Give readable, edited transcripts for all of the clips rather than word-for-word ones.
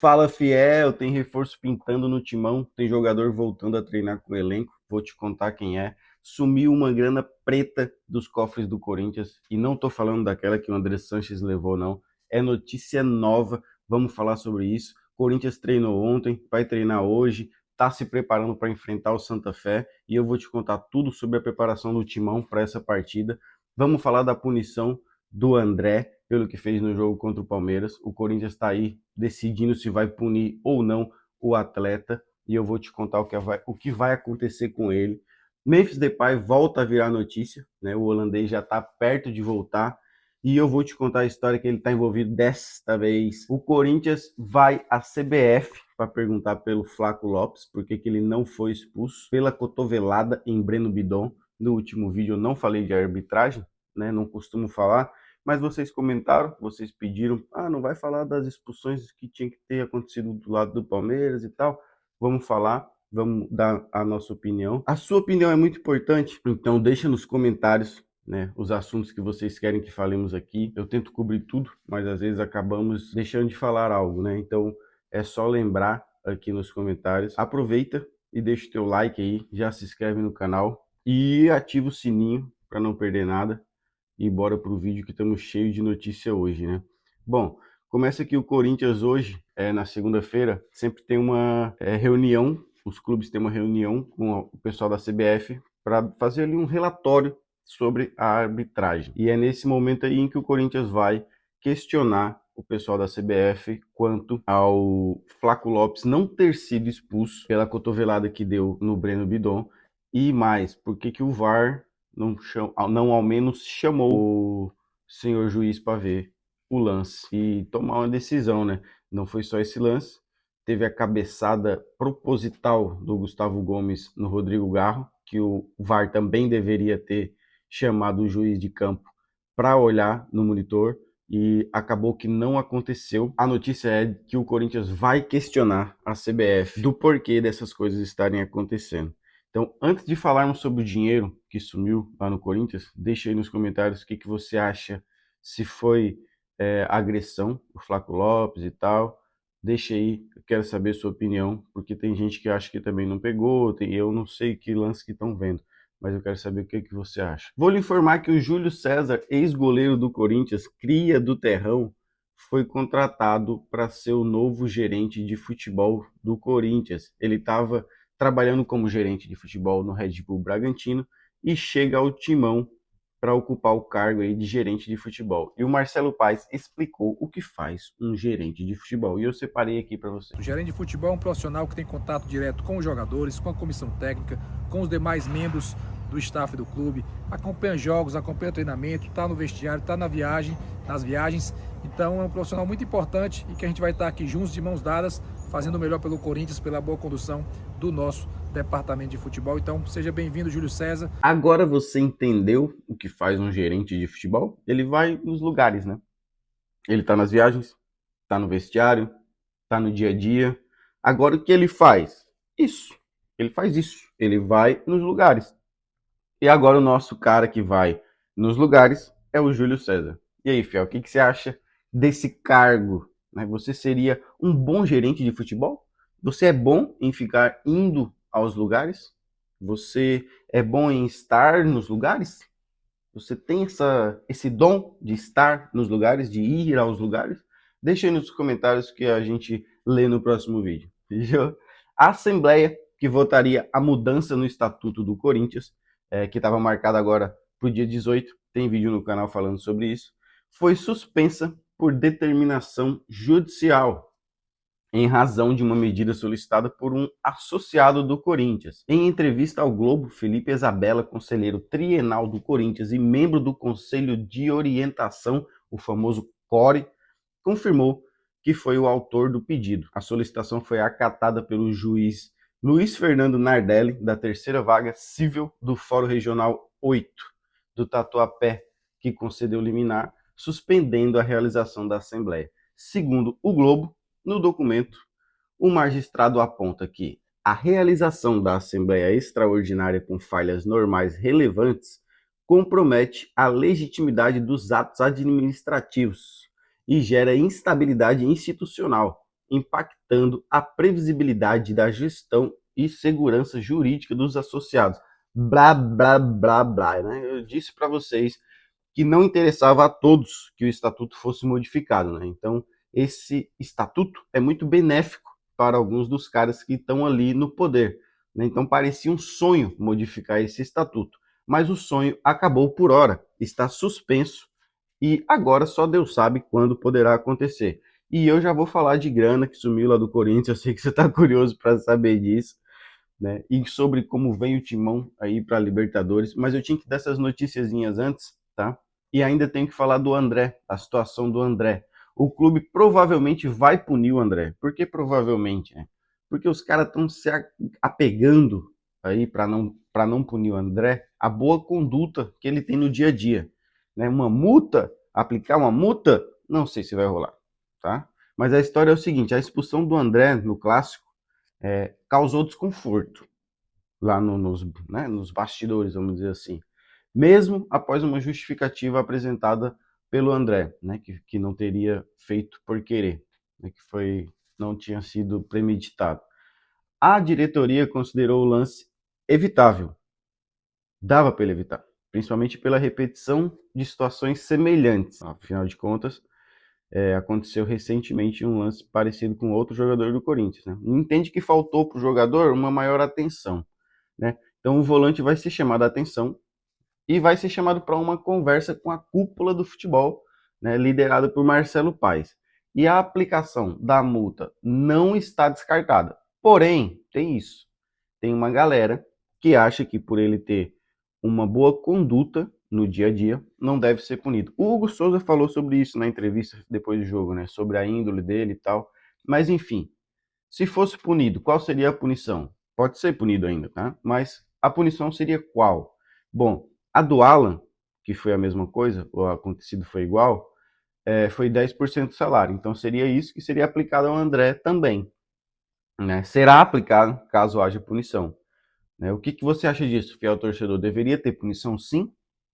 Fala, fiel, tem reforço pintando no timão, tem jogador voltando a treinar com o elenco, vou te contar quem é. Sumiu uma grana preta dos cofres do Corinthians, e não tô falando daquela que o André Sanches levou, não. É notícia nova, vamos falar sobre isso. Corinthians treinou ontem, vai treinar hoje, tá se preparando para enfrentar o Santa Fé, e eu vou te contar tudo sobre a preparação do timão para essa partida. Vamos falar da punição do André pelo que fez no jogo contra o Palmeiras. O Corinthians está aí decidindo se vai punir ou não o atleta, e eu vou te contar o que vai acontecer com ele. Memphis Depay volta a virar notícia, né? O holandês já está perto de voltar, e eu vou te contar a história que ele está envolvido desta vez. O Corinthians vai à CBF para perguntar pelo Flaco Lopes, porque que ele não foi expulso pela cotovelada em Breno Bidon. No último vídeo eu não falei de arbitragem, né? Não costumo falar, mas vocês comentaram, vocês pediram, não vai falar das expulsões que tinha que ter acontecido do lado do Palmeiras e tal. Vamos falar, vamos dar a nossa opinião. A sua opinião é muito importante, então deixa nos comentários, né, os assuntos que vocês querem que falemos aqui. Eu tento cobrir tudo, mas às vezes acabamos deixando de falar algo, né? Então é só lembrar aqui nos comentários. Aproveita e deixa o teu like aí, já se inscreve no canal e ativa o sininho para não perder nada. E bora pro vídeo que estamos cheios de notícia hoje, né? Bom, começa aqui o Corinthians hoje, na segunda-feira, sempre tem uma reunião, os clubes têm uma reunião com o pessoal da CBF para fazer ali um relatório sobre a arbitragem. E é nesse momento aí em que o Corinthians vai questionar o pessoal da CBF quanto ao Flaco Lopes não ter sido expulso pela cotovelada que deu no Breno Bidon, e mais, por que que o VAR não ao menos chamou o senhor juiz para ver o lance e tomar uma decisão, né? Não foi só esse lance, teve a cabeçada proposital do Gustavo Gomes no Rodrigo Garro, que o VAR também deveria ter chamado o juiz de campo para olhar no monitor, e acabou que não aconteceu. A notícia é que o Corinthians vai questionar a CBF do porquê dessas coisas estarem acontecendo. Então, antes de falarmos sobre o dinheiro que sumiu lá no Corinthians, deixa aí nos comentários o que você acha, se foi agressão do Flaco Lopes e tal. Deixa aí, eu quero saber a sua opinião, porque tem gente que acha que também não pegou, eu não sei que lance que estão vendo, mas eu quero saber o que você acha. Vou lhe informar que o Júlio César, ex-goleiro do Corinthians, cria do Terrão, foi contratado para ser o novo gerente de futebol do Corinthians. Ele estava trabalhando como gerente de futebol no Red Bull Bragantino e chega ao Timão para ocupar o cargo aí de gerente de futebol. E o Marcelo Paes explicou o que faz um gerente de futebol, e eu separei aqui para você. O gerente de futebol é um profissional que tem contato direto com os jogadores, com a comissão técnica, com os demais membros do staff do clube, acompanha jogos, acompanha treinamento, está no vestiário, está nas viagens. Então é um profissional muito importante e que a gente vai estar aqui juntos, de mãos dadas, fazendo o melhor pelo Corinthians, pela boa condução do nosso departamento de futebol. Então seja bem-vindo, Júlio César. Agora você entendeu o que faz um gerente de futebol? Ele vai nos lugares, né? Ele está nas viagens, está no vestiário, está no dia a dia. Agora o que ele faz? Isso. Ele faz isso. Ele vai nos lugares. E agora o nosso cara que vai nos lugares é o Júlio César. E aí, Fiel, o que você acha desse cargo? Você seria um bom gerente de futebol? Você é bom em ficar indo aos lugares? Você é bom em estar nos lugares? Você tem esse dom de estar nos lugares, de ir aos lugares? Deixa aí nos comentários que a gente lê no próximo vídeo. Fechou? A Assembleia que votaria a mudança no Estatuto do Corinthians, que estava marcada agora para o dia 18, tem vídeo no canal falando sobre isso, foi suspensa por determinação judicial, em razão de uma medida solicitada por um associado do Corinthians. Em entrevista ao Globo, Felipe Isabella, conselheiro trienal do Corinthians e membro do Conselho de Orientação, o famoso CORE, confirmou que foi o autor do pedido. A solicitação foi acatada pelo juiz Luiz Fernando Nardelli, da terceira vaga civil do Fórum Regional 8 do Tatuapé, que concedeu liminar, suspendendo a realização da Assembleia. Segundo o Globo, no documento, o magistrado aponta que a realização da Assembleia Extraordinária com falhas normais relevantes compromete a legitimidade dos atos administrativos e gera instabilidade institucional, impactando a previsibilidade da gestão e segurança jurídica dos associados. Blá, blá, blá, blá, né? Eu disse para vocês que não interessava a todos que o estatuto fosse modificado, né? Então, esse estatuto é muito benéfico para alguns dos caras que estão ali no poder, né? Então, parecia um sonho modificar esse estatuto, mas o sonho acabou por hora, está suspenso e agora só Deus sabe quando poderá acontecer. E eu já vou falar de grana que sumiu lá do Corinthians, eu sei que você está curioso para saber disso, né? E sobre como vem o Timão aí para a Libertadores, mas eu tinha que dar essas noticiazinhas antes, tá? E ainda tenho que falar do André, a situação do André. O clube provavelmente vai punir o André. Por que provavelmente? Né? Porque os caras estão se apegando aí para não punir o André a boa conduta que ele tem no dia a dia, né? Uma multa, aplicar uma multa, não sei se vai rolar, tá? Mas a história é o seguinte: a expulsão do André no clássico causou desconforto lá nos bastidores, vamos dizer assim, mesmo após uma justificativa apresentada pelo André, né, que não teria feito por querer, né, não tinha sido premeditado. A diretoria considerou o lance evitável, dava para ele evitar, principalmente pela repetição de situações semelhantes. Afinal de contas, aconteceu recentemente um lance parecido com outro jogador do Corinthians, né? Entende que faltou para o jogador uma maior atenção, né? Então o volante vai ser chamado a atenção e vai ser chamado para uma conversa com a cúpula do futebol, né, liderada por Marcelo Paes. E a aplicação da multa não está descartada. Porém, tem isso. Tem uma galera que acha que por ele ter uma boa conduta no dia a dia, não deve ser punido. O Hugo Souza falou sobre isso na entrevista depois do jogo, né? Sobre a índole dele e tal. Mas enfim, se fosse punido, qual seria a punição? Pode ser punido ainda, tá? Mas a punição seria qual? Bom, a do Alan, que foi a mesma coisa, o acontecido foi igual, foi 10% do salário. Então seria isso que seria aplicado ao André também, né? Será aplicado caso haja punição. Né? O que você acha disso, fiel torcedor? Deveria ter punição, sim?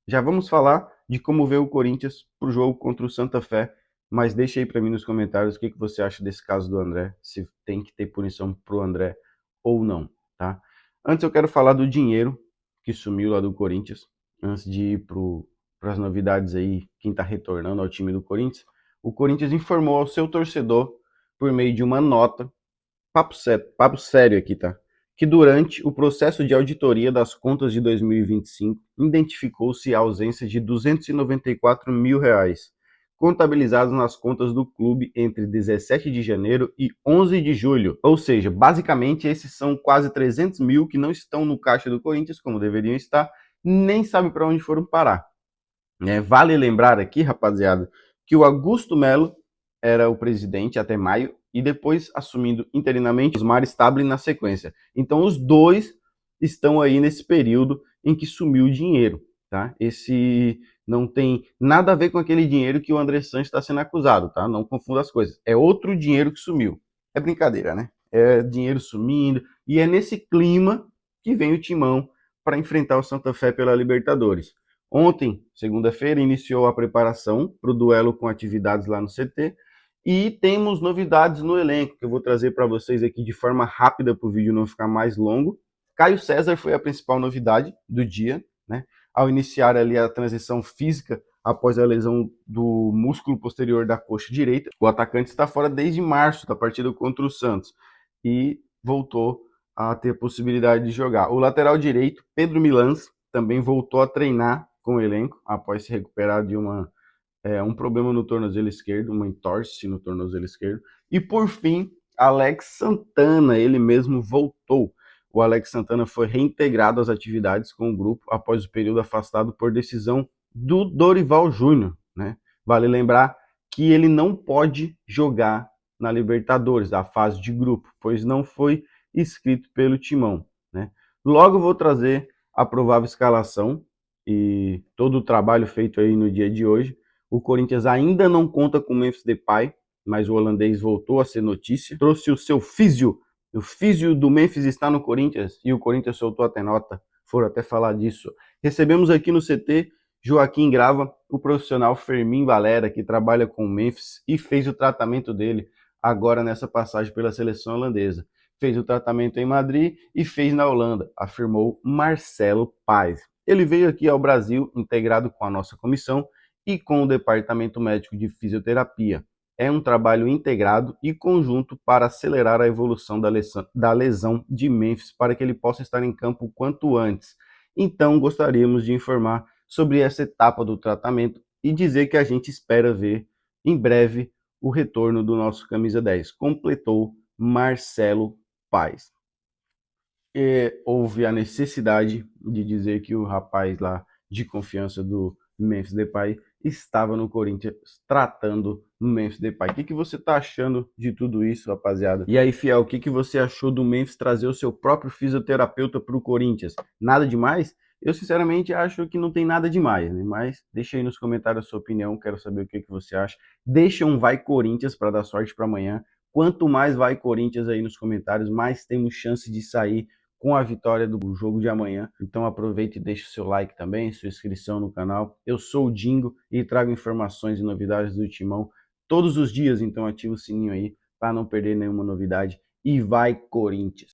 Já vamos falar de como ver o Corinthians para o jogo contra o Santa Fé, mas deixa aí para mim nos comentários o que você acha desse caso do André, se tem que ter punição para o André ou não, tá? Antes eu quero falar do dinheiro que sumiu lá do Corinthians, antes de ir para as novidades aí, quem está retornando ao time do Corinthians. O Corinthians informou ao seu torcedor, por meio de uma nota, papo sério aqui, tá? Que durante o processo de auditoria das contas de 2025, identificou-se a ausência de R$ 294 mil, contabilizados nas contas do clube entre 17 de janeiro e 11 de julho. Ou seja, basicamente esses são quase 300 mil que não estão no caixa do Corinthians, como deveriam estar, nem sabe para onde foram parar. Vale lembrar aqui, rapaziada, que o Augusto Melo era o presidente até maio e depois assumindo interinamente Osmar Stabile na sequência. Então os dois estão aí nesse período em que sumiu o dinheiro, tá? Esse não tem nada a ver com aquele dinheiro que o André Sanches está sendo acusado, tá? Não confunda as coisas. É outro dinheiro que sumiu. É brincadeira, né? É dinheiro sumindo e é nesse clima que vem o Timão para enfrentar o Santa Fé pela Libertadores. Ontem, segunda-feira, iniciou a preparação para o duelo com atividades lá no CT e temos novidades no elenco que eu vou trazer para vocês aqui de forma rápida para o vídeo não ficar mais longo. Caio César foi a principal novidade do dia, né? Ao iniciar ali a transição física após a lesão do músculo posterior da coxa direita. O atacante está fora desde março da partida contra o Santos e voltou a ter possibilidade de jogar. O lateral direito, Pedro Milans, também voltou a treinar com o elenco após se recuperar de um problema no tornozelo esquerdo, uma entorse no tornozelo esquerdo. E por fim, Alex Santana, ele mesmo voltou. O Alex Santana foi reintegrado às atividades com o grupo após o período afastado por decisão do Dorival Júnior, né? Vale lembrar que ele não pode jogar na Libertadores, da fase de grupo, pois não foi inscrito pelo Timão, né? Logo vou trazer a provável escalação e todo o trabalho feito aí no dia de hoje. O Corinthians ainda não conta com o Memphis Depay, mas o holandês voltou a ser notícia. Trouxe o seu físio, o físio do Memphis está no Corinthians e o Corinthians soltou até nota, foram até falar disso. Recebemos aqui no CT Joaquim Grava, o profissional Fermin Valera, que trabalha com o Memphis e fez o tratamento dele agora nessa passagem pela seleção holandesa. Fez o tratamento em Madrid e fez na Holanda, afirmou Marcelo Paes. Ele veio aqui ao Brasil integrado com a nossa comissão e com o Departamento Médico de Fisioterapia. É um trabalho integrado e conjunto para acelerar a evolução da lesão de Memphis para que ele possa estar em campo o quanto antes. Então, gostaríamos de informar sobre essa etapa do tratamento e dizer que a gente espera ver em breve o retorno do nosso camisa 10, completou Marcelo Paes. Houve a necessidade de dizer que o rapaz lá de confiança do Memphis Depay estava no Corinthians tratando o Memphis Depay. O que você está achando de tudo isso, rapaziada? E aí, fiel, o que você achou do Memphis trazer o seu próprio fisioterapeuta para o Corinthians? Nada demais? Eu, sinceramente, acho que não tem nada demais, né? Mas deixa aí nos comentários a sua opinião, quero saber o que você acha. Deixa um vai Corinthians para dar sorte para amanhã. Quanto mais vai Corinthians aí nos comentários, mais temos chance de sair com a vitória do jogo de amanhã. Então aproveite e deixe o seu like também, sua inscrição no canal. Eu sou o Dingo e trago informações e novidades do Timão todos os dias, então ativa o sininho aí para não perder nenhuma novidade. E vai Corinthians!